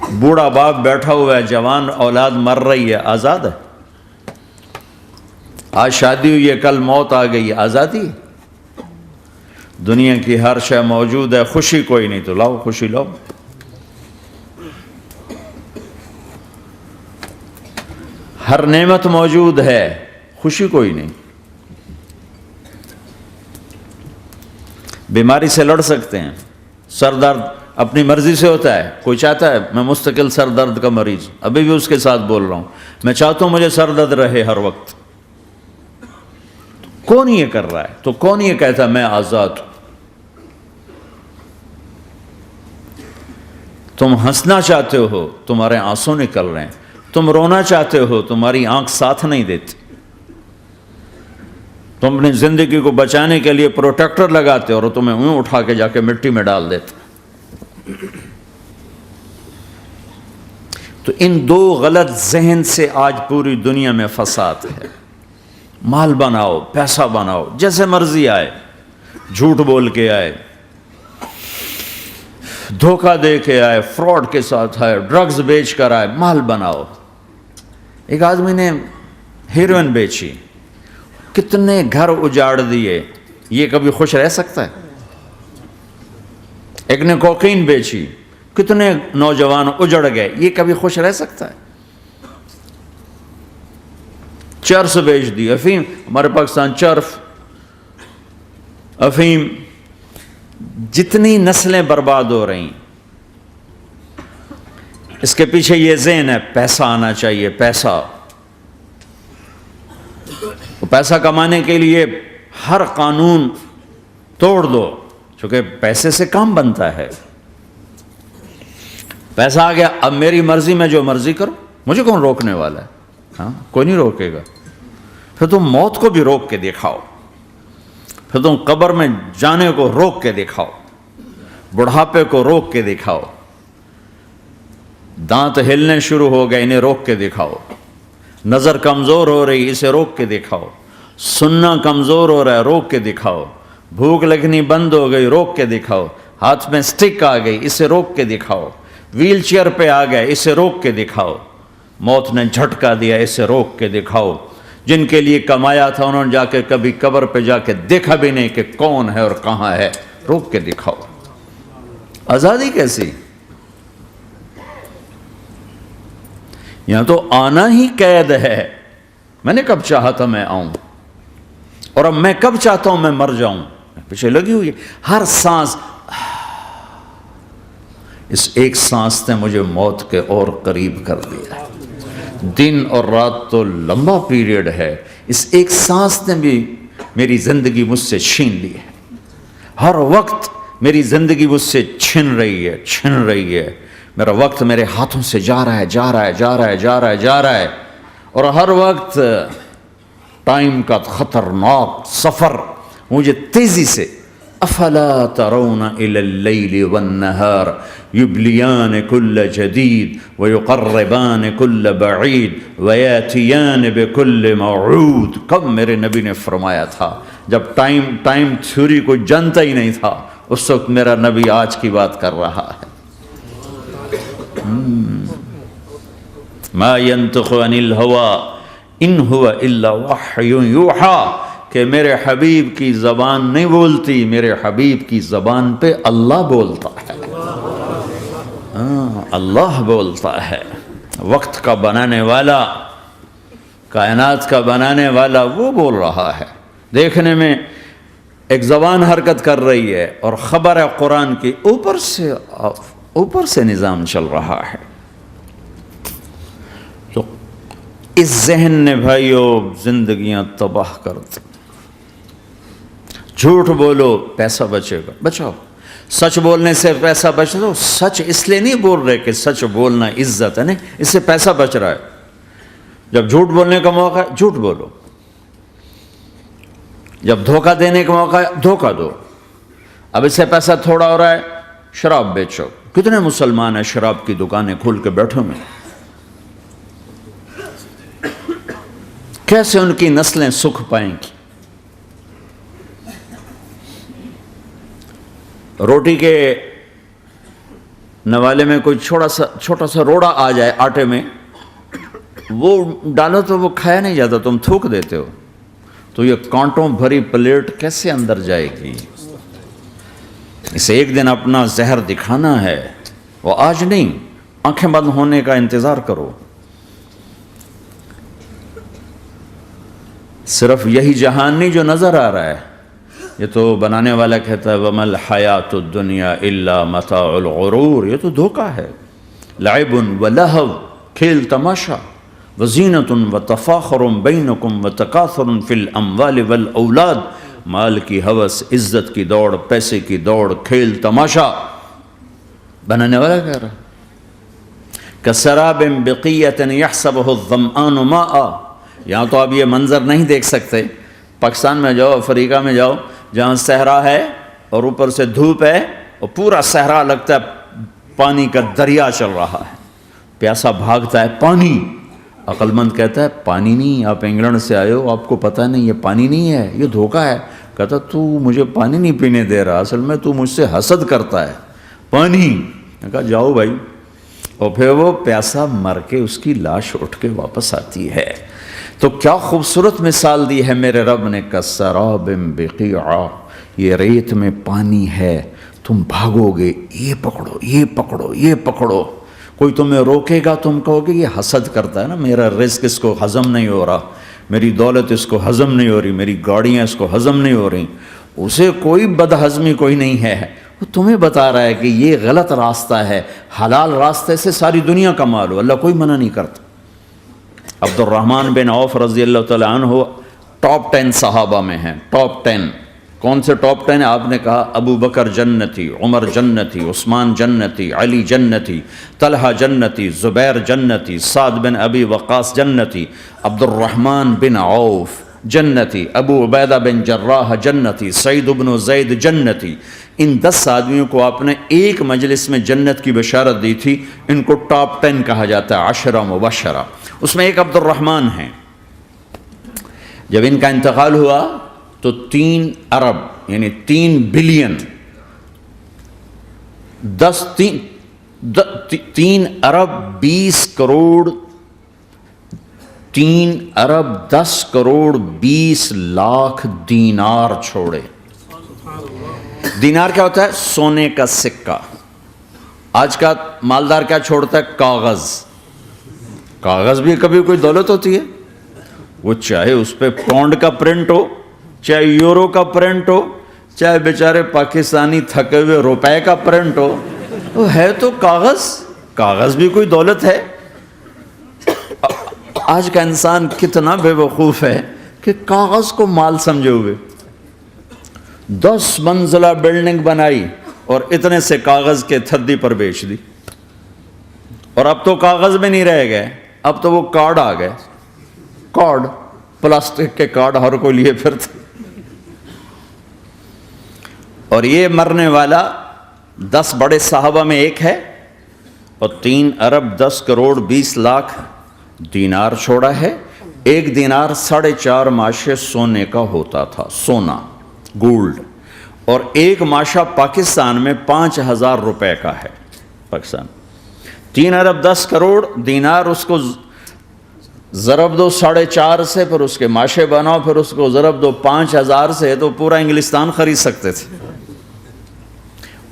بوڑھا باپ بیٹھا ہوا ہے، جوان اولاد مر رہی ہے، آزاد ہے؟ آج شادی ہوئی ہے، کل موت آ گئی، آزادی ہے؟ دنیا کی ہر شے موجود ہے، خوشی کوئی نہیں تو لاؤ، خوشی لاؤ۔ ہر نعمت موجود ہے، خوشی کوئی نہیں۔ بیماری سے لڑ سکتے ہیں، سر درد اپنی مرضی سے ہوتا ہے۔ کوئی چاہتا ہے میں مستقل سر درد کا مریض، ابھی بھی اس کے ساتھ بول رہا ہوں، میں چاہتا ہوں مجھے سر درد رہے ہر وقت۔ کون یہ کر رہا ہے؟ تو کون یہ کہتا ہے میں آزاد ہوں؟ تم ہنسنا چاہتے ہو، تمہارے آنسو نکل رہے ہیں، تم رونا چاہتے ہو، تمہاری آنکھ ساتھ نہیں دیتی، تم اپنی زندگی کو بچانے کے لیے پروٹیکٹر لگاتے ہو اور تمہیں اونوں اٹھا کے جا کے مٹی میں ڈال دیتے۔ تو ان دو غلط ذہن سے آج پوری دنیا میں فساد ہے۔ مال بناؤ، پیسہ بناؤ، جیسے مرضی آئے، جھوٹ بول کے آئے، دھوکہ دے کے آئے، فراڈ کے ساتھ آئے، ڈرگز بیچ کر آئے، مال بناؤ۔ ایک آدمی نے ہیروئن بیچی، کتنے گھر اجاڑ دیے، یہ کبھی خوش رہ سکتا ہے؟ ایک نے کوکین بیچی، کتنے نوجوان اجڑ گئے، یہ کبھی خوش رہ سکتا ہے؟ چرس بیچ دی، افیم، ہمارے پاکستان چرس، افیم، جتنی نسلیں برباد ہو رہی، اس کے پیچھے یہ ذہن ہے پیسہ آنا چاہیے، پیسہ۔ پیسہ کمانے کے لیے ہر قانون توڑ دو، چونکہ پیسے سے کام بنتا ہے۔ پیسہ آ گیا، اب میری مرضی میں جو مرضی کرو، مجھے کون روکنے والا ہے؟ ہاں، کوئی نہیں روکے گا۔ پھر تم موت کو بھی روک کے دکھاؤ، پھر تم قبر میں جانے کو روک کے دکھاؤ، بڑھاپے کو روک کے دکھاؤ، دانت ہلنے شروع ہو گئے، انہیں روک کے دکھاؤ، نظر کمزور ہو رہی، اسے روک کے دکھاؤ، سننا کمزور ہو رہا ہے، روک کے دکھاؤ، بھوک لگنی بند ہو گئی، روک کے دکھاؤ، ہاتھ میں سٹک آ گئی، اسے روک کے دکھاؤ، ویل چیئر پہ آ گئے، اسے روک کے دکھاؤ، موت نے جھٹکا دیا، اسے روک کے دکھاؤ۔ جن کے لیے کمایا تھا انہوں نے جا کے کبھی قبر پہ جا کے دیکھا بھی نہیں کہ کون ہے اور کہاں ہے، روک کے دکھاؤ۔ آزادی کیسی؟ یہاں تو آنا ہی قید ہے۔ میں نے کب چاہا تھا میں آؤں، اور اب میں کب چاہتا ہوں میں مر جاؤں، پیچھے لگی ہوئی ہے۔ ہر سانس، اس ایک سانس نے مجھے موت کے اور قریب کر دیا۔ دن اور رات تو لمبا پیریڈ ہے، اس ایک سانس نے بھی میری زندگی مجھ سے چھین لی ہے۔ ہر وقت میری زندگی مجھ سے چھن رہی ہے، میرا وقت میرے ہاتھوں سے جا رہا ہے، اور ہر وقت ٹائم کا خطرناک سفر مجھے تیزی سے۔ افلا ترون الى اللیل والنہار یبلیان کل جدید ویقربان کل بعید ویاتیان بکل موعود۔ کب میرے نبی نے فرمایا تھا؟ جب ٹائم تھیوری کو جانتا ہی نہیں تھا، اس وقت میرا نبی آج کی بات کر رہا ہے۔ ما ينطق عن الهوى ان هو الا وحی یوحی، کہ میرے حبیب کی زبان نہیں بولتی، میرے حبیب کی زبان پہ اللہ بولتا ہے۔ اللہ بولتا ہے۔ وقت کا بنانے والا، کائنات کا بنانے والا وہ بول رہا ہے۔ دیکھنے میں ایک زبان حرکت کر رہی ہے اور خبر ہے قرآن کی، اوپر سے نظام چل رہا ہے۔ تو اس ذہن نے بھائیو زندگیاں تباہ کر دی۔ جھوٹ بولو پیسہ بچے گا، بچاؤ۔ سچ بولنے سے پیسہ بچ دو۔ سچ اس لیے نہیں بول رہے کہ سچ بولنا عزت ہے، نہیں، اس سے پیسہ بچ رہا ہے۔ جب جھوٹ بولنے کا موقع ہے جھوٹ بولو، جب دھوکہ دینے کا موقع ہے دھوکہ دو۔ اب اس سے پیسہ تھوڑا ہو رہا ہے، شراب بیچو۔ کتنے مسلمان ہیں شراب کی دکانیں کھول کے بیٹھے ہوئے، کیسے ان کی نسلیں سکھ پائیں گی؟ روٹی کے نوالے میں کوئی چھوٹا سا روڑا آ جائے آٹے میں، وہ ڈالو تو وہ کھایا نہیں جاتا، تم تھوک دیتے ہو، تو یہ کانٹوں بھری پلیٹ کیسے اندر جائے گی؟ اسے ایک دن اپنا زہر دکھانا ہے، وہ آج نہیں، آنکھیں بند ہونے کا انتظار کرو۔ صرف یہی جہان نہیں جو نظر آ رہا ہے، یہ تو بنانے والا کہتا ہے وَمَا الْحَيَاةُ الدُّنْيَا إِلَّا مَتَاعُ الْغُرُورِ، یہ تو دھوکہ ہے۔ لَعِبٌ وَلَهْوٌ، کھیل تماشا، وَزِینَةٌ وَتَفَاخُرٌ بَيْنَكُمْ وَتَكَاثُرٌ فِي الْأَمْوَالِ وَالْأَوْلَادِ، مال کی ہوس، عزت کی دوڑ، پیسے کی دوڑ، کھیل تماشا۔ بنانے والا کہہ رہا كَسَرَابٍ بِقِيَّةٍ يَحْسَبُهُ الظَّمْآنُ مَاءً، یہاں تو آپ یہ منظر نہیں دیکھ سکتے، پاکستان میں جاؤ، افریقہ میں جاؤ، جہاں صحرا ہے اور اوپر سے دھوپ ہے اور پورا صحرا لگتا ہے پانی کا دریا چل رہا ہے، پیاسا بھاگتا ہے پانی، عقل مند کہتا ہے پانی نہیں، آپ انگلینڈ سے آئے ہو، آپ کو پتہ نہیں یہ پانی نہیں ہے، یہ دھوکہ ہے۔ کہتا تو مجھے پانی نہیں پینے دے رہا، اصل میں تو مجھ سے حسد کرتا ہے، پانی۔ میں کہا جاؤ بھائی، اور پھر وہ پیاسا مر کے اس کی لاش اٹھ کے واپس آتی ہے۔ تو کیا خوبصورت مثال دی ہے میرے رب نے، کَسَرَابٍ بِقِيعَةٍ، یہ ریت میں پانی ہے، تم بھاگو گے، یہ پکڑو، یہ پکڑو، یہ پکڑو، کوئی تمہیں روکے گا، تم کہو گے یہ حسد کرتا ہے نا، میرا رزق اس کو ہضم نہیں ہو رہا، میری دولت اس کو ہضم نہیں ہو رہی، میری گاڑیاں اس کو ہضم نہیں ہو رہی، اسے کوئی بدہضمی کوئی نہیں ہے، وہ تمہیں بتا رہا ہے کہ یہ غلط راستہ ہے، حلال راستے سے ساری دنیا کا مال ہو، اللہ کوئی منع نہیں کرتا۔ عبد الرحمن بن عوف رضی اللہ تعالیٰ عنہ ٹاپ 10 صحابہ میں ہیں، ٹاپ 10۔ کون سے ٹاپ 10 ہیں؟ آپ نے کہا ابو بکر جنتی، عمر جنتی، عثمان جنتی، علی جنتی، طلحہ جنتی، زبیر جنتی، سعد بن ابی وقاص جنتی، عبد الرحمن بن عوف جنتی، ابو عبیدہ بن جراح جنتی، سعید بن زید جنتی۔ ان 10 آدمیوں کو آپ نے ایک مجلس میں جنت کی بشارت دی تھی، ان کو ٹاپ 10 کہا جاتا ہے، 10 مبشرہ۔ اس میں ایک عبد الرحمن ہیں۔ جب ان کا انتقال ہوا تو 3 ارب یعنی 3 بلین 3 ارب 20 کروڑ 3 ارب 10 کروڑ 20 لاکھ دینار چھوڑے۔ دینار کیا ہوتا ہے؟ سونے کا سکہ۔ آج کا مالدار کیا چھوڑتا ہے؟ کاغذ۔ کاغذ بھی کبھی کوئی دولت ہوتی ہے؟ وہ چاہے اس پہ پاؤنڈ کا پرنٹ ہو، چاہے یورو کا پرنٹ ہو، چاہے بیچارے پاکستانی تھکے ہوئے روپے کا پرنٹ ہو، وہ ہے تو کاغذ۔ کاغذ بھی کوئی دولت ہے؟ آج کا انسان کتنا بے وقوف ہے کہ کاغذ کو مال سمجھے ہوئے۔ 10 منزلہ بلڈنگ بنائی اور اتنے سے کاغذ کے تھدی پر بیچ دی، اور اب تو کاغذ میں نہیں رہ گئے، اب تو وہ کارڈ آ گئے، کارڈ، پلاسٹک کے کارڈ ہر کوئی لیے پھرتے۔ اور یہ مرنے والا 10 بڑے صحابہ میں ایک ہے، اور 3 ارب 10 کروڑ 20 لاکھ دینار چھوڑا ہے۔ ایک دینار 4.5 ماشے سونے کا ہوتا تھا، سونا، گولڈ، اور ایک ماشا پاکستان میں 5,000 روپے کا ہے۔ پاکستان 3 ارب 10 کروڑ دینار، اس کو ضرب دو 4.5 سے، پھر اس کے ماشے بناؤ، پھر اس کو ضرب دو 5,000 سے، تو پورا انگلستان خرید سکتے تھے۔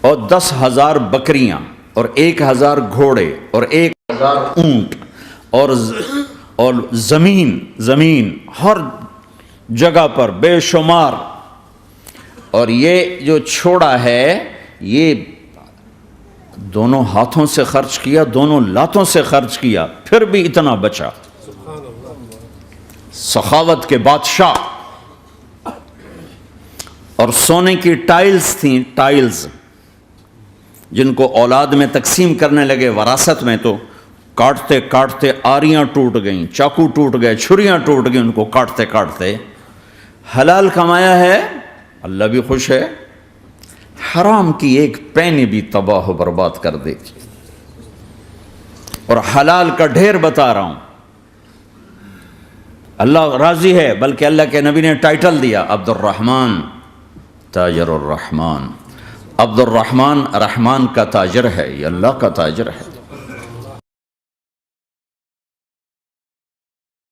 اور 10,000 بکریاں، اور 1,000 گھوڑے، اور 1,000 اونٹ، اور زمین ہر جگہ پر بے شمار۔ اور یہ جو چھوڑا ہے، یہ دونوں ہاتھوں سے خرچ کیا، دونوں لاتوں سے خرچ کیا، پھر بھی اتنا بچا۔ سخاوت کے بادشاہ۔ اور سونے کی ٹائلز تھیں، ٹائلز، جن کو اولاد میں تقسیم کرنے لگے وراثت میں، تو کاٹتے کاٹتے آریاں ٹوٹ گئیں، چاقو ٹوٹ گئے، چھریاں ٹوٹ گئیں، ان کو کاٹتے کاٹتے۔ حلال کمایا ہے، اللہ بھی خوش ہے، حرام کی ایک پینی بھی تباہ و برباد کر دے گی۔ اور حلال کا ڈھیر بتا رہا ہوں، اللہ راضی ہے، بلکہ اللہ کے نبی نے ٹائٹل دیا عبد الرحمن تاجر الرحمن، عبد الرحمن رحمان کا تاجر ہے، یہ اللہ کا تاجر ہے۔